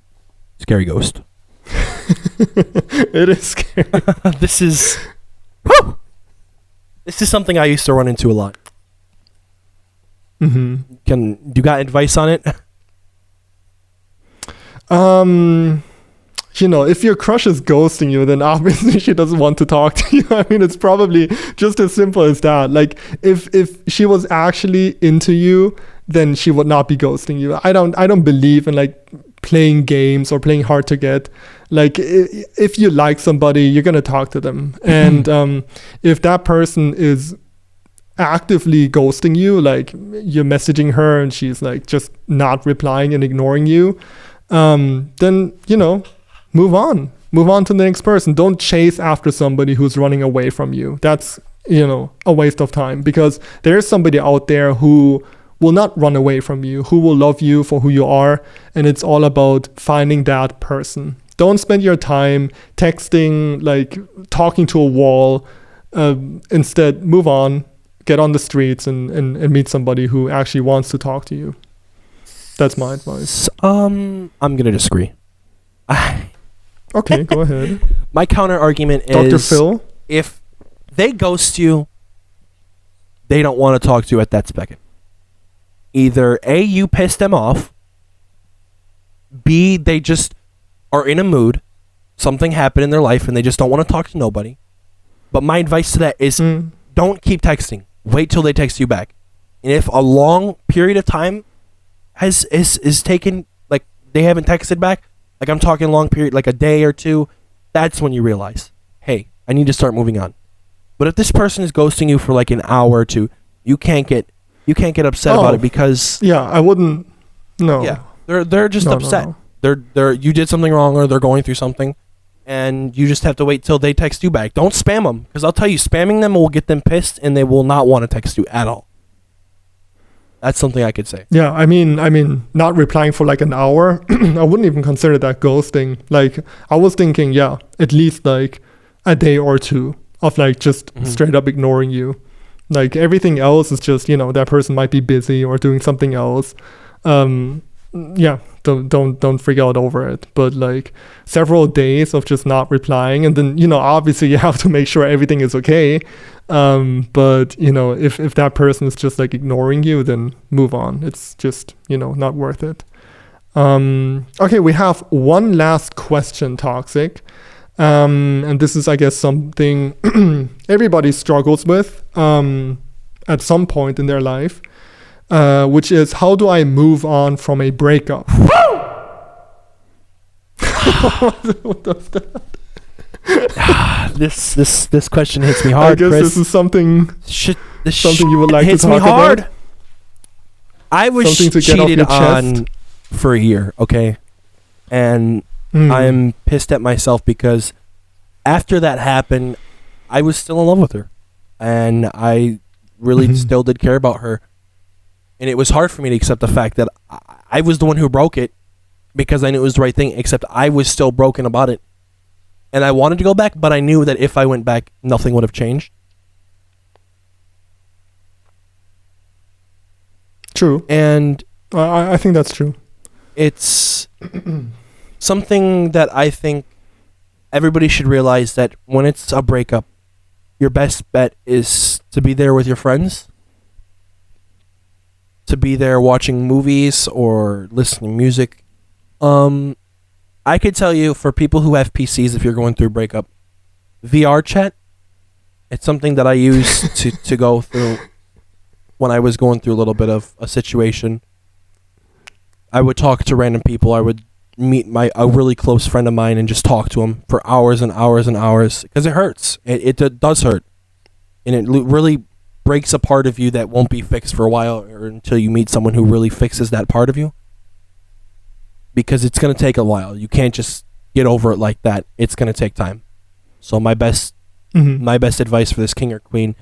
Speaker 3: ghost.
Speaker 2: It is scary.
Speaker 3: This is something I used to run into a lot. You got advice on it?
Speaker 2: If your crush is ghosting you, then obviously she doesn't want to talk to you. I mean, it's probably just as simple as that. Like if she was actually into you, then she would not be ghosting you. I don't believe in like playing games or playing hard to get. Like if you like somebody, you're going to talk to them. And if that person is actively ghosting you, like you're messaging her and she's like just not replying and ignoring you, then move on to the next person. Don't chase after somebody who's running away from you. That's a waste of time, because there's somebody out there who will not run away from you, who will love you for who you are. And it's all about finding that person. Don't spend your time texting, like talking to a wall. Instead, move on, get on the streets and meet somebody who actually wants to talk to you. That's my advice.
Speaker 3: I'm gonna disagree.
Speaker 2: Okay, go ahead.
Speaker 3: My counter argument is,
Speaker 2: Dr. Phil,
Speaker 3: if they ghost you, they don't want to talk to you at that second. Either A, you piss them off, B, they just are in a mood, something happened in their life and they just don't want to talk to nobody. But my advice to that is don't keep texting. Wait till they text you back. And if a long period of time is taken, like they haven't texted back, like I'm talking long period, like a day or two, that's when you realize, hey, I need to start moving on. But if this person is ghosting you for like an hour or two, you can't get upset about it, because
Speaker 2: I wouldn't. No.
Speaker 3: Yeah, they're just upset. No. They're you did something wrong, or they're going through something, and you just have to wait till they text you back. Don't spam them, because I'll tell you, spamming them will get them pissed, and they will not want to text you at all. That's something I could say. Yeah,
Speaker 2: I mean, not replying for like an hour, I wouldn't even consider that ghosting. Like, I was thinking, at least like a day or two of like just straight up ignoring you. Like everything else is just, that person might be busy or doing something else. Don't freak out over it. But like several days of just not replying, and then obviously you have to make sure everything is okay. But if that person is just like ignoring you, then move on. It's just not worth it. Okay, we have one last question, Toxic. And this is, I guess, something everybody struggles with at some point in their life, which is, how do I move on from a breakup? What does that?
Speaker 3: This question hits me hard,
Speaker 2: I guess
Speaker 3: Chris.
Speaker 2: This is something you would like to
Speaker 3: hits
Speaker 2: talk
Speaker 3: me hard.
Speaker 2: about.
Speaker 3: I was cheated on for a year, okay? And I'm pissed at myself because after that happened, I was still in love with her. And I really still did care about her. And it was hard for me to accept the fact that I was the one who broke it, because I knew it was the right thing, except I was still broken about it. And I wanted to go back, but I knew that if I went back, nothing would have changed.
Speaker 2: True.
Speaker 3: And
Speaker 2: I think that's true.
Speaker 3: It's something that I think everybody should realize that when it's a breakup, your best bet is to be there with your friends, to be there watching movies or listening to music. I could tell you, for people who have PCs, if you're going through a breakup, VR chat, it's something that I used to go through when I was going through a little bit of a situation. I would talk to random people. I would meet a really close friend of mine and just talk to him for hours and hours and hours, because it hurts. It does hurt, and it really breaks a part of you that won't be fixed for a while, or until you meet someone who really fixes that part of you, because it's going to take a while. You can't just get over it like that. It's going to take time. So my best advice for this king or queen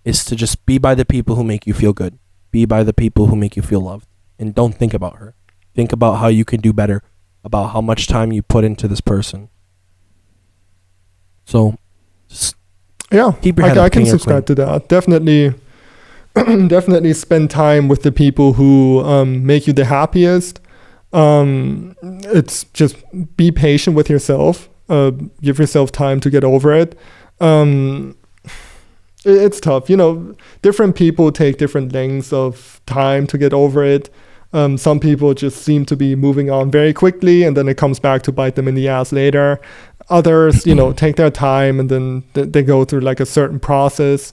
Speaker 3: is to just be by the people who make you feel good. Be by the people who make you feel loved, and don't think about her. Think about how you can do better, about how much time you put into this person. So, just keep your head up,
Speaker 2: I can subscribe to that. Definitely spend time with the people who make you the happiest. It's just be patient with yourself. Give yourself time to get over it. It's tough. Different people take different lengths of time to get over it. Some people just seem to be moving on very quickly, and then it comes back to bite them in the ass later. Others, take their time, and then they go through like a certain process.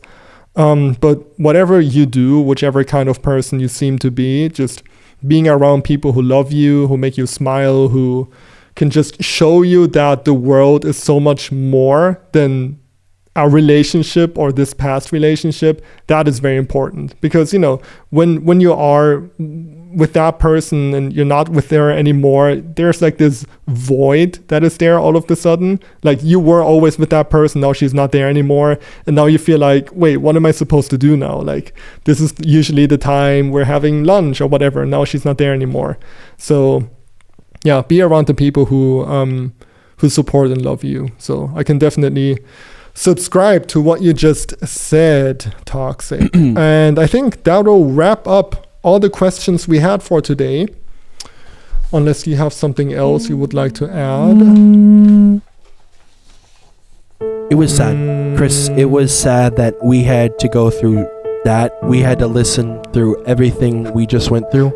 Speaker 2: But whatever you do, whichever kind of person you seem to be, just being around people who love you, who make you smile, who can just show you that the world is so much more than our relationship or this past relationship, that is very important. Because, when you are with that person and you're not with her anymore, there's like this void that is there all of a sudden. Like, you were always with that person, now she's not there anymore, and now you feel like, wait, what am I supposed to do now? Like, this is usually the time we're having lunch or whatever, and now she's not there anymore. So yeah, be around the people who support and love you. So I can definitely subscribe to what you just said, Toxic. And I think that'll wrap up all the questions we had for today, unless you have something else you would like to add.
Speaker 3: It was sad, Chris. It was sad that we had to go through that. We had to listen through everything we just went through,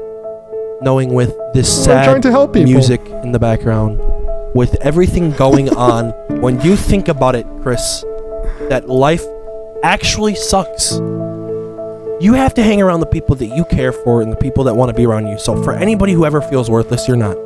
Speaker 3: knowing with this sad
Speaker 2: trying to help people.
Speaker 3: Music in the background, with everything going on. When you think about it, Chris, that life actually sucks. You have to hang around the people that you care for and the people that want to be around you. So for anybody who ever feels worthless, you're not.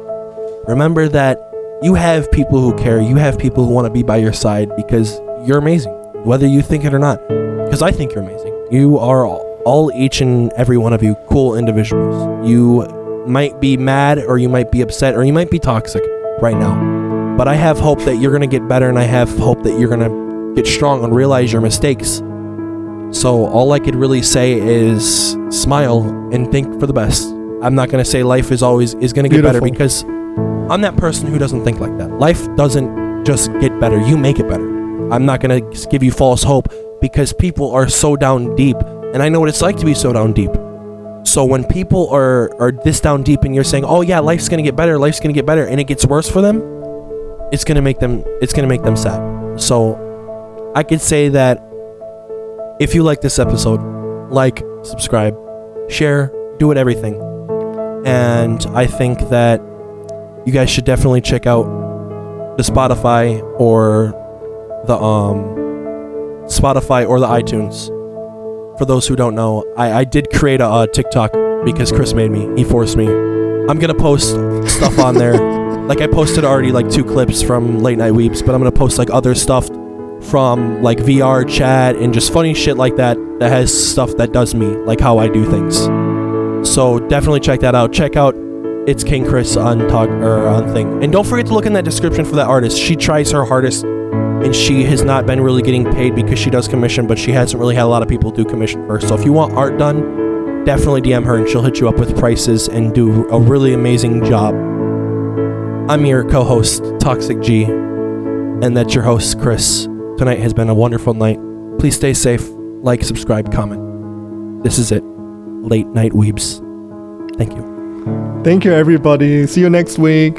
Speaker 3: Remember that you have people who care. You have people who want to be by your side, because you're amazing, whether you think it or not. Because I think you're amazing. You are all, each and every one of you, cool individuals. You might be mad, or you might be upset, or you might be toxic right now. But I have hope that you're going to get better, and I have hope that you're going to get strong and realize your mistakes. So all I could really say is smile and think for the best. I'm not going to say life is going to get better, because I'm that person who doesn't think like that. Life doesn't just get better. You make it better. I'm not going to give you false hope, because people are so down deep, and I know what it's like to be so down deep. So when people are this down deep and you're saying, oh yeah, life's going to get better, and it gets worse for them, it's going to make them sad. So I could say that if you like this episode, like, subscribe, share, do it, everything. And I think that you guys should definitely check out the Spotify or the iTunes. For those who don't know, I did create a TikTok because Chris made me. He forced me. I'm gonna post stuff on there. Like, I posted already like 2 clips from Late Night Weebs, but I'm gonna post like other stuff from like VR chat and just funny shit like that has stuff that does me, like how I do things. So definitely check that out. Check out It's KingChris on thing. And don't forget to look in that description for that artist. She tries her hardest, and she has not been really getting paid because she does commission, but she hasn't really had a lot of people do commission first. So if you want art done, definitely DM her and she'll hit you up with prices and do a really amazing job. I'm your co-host, ToxicG, and that's your host, Chris. Tonight has been a wonderful night. Please stay safe, like, subscribe, comment. This is it. Late Night Weebs. Thank you.
Speaker 2: Thank you, everybody. See you next week.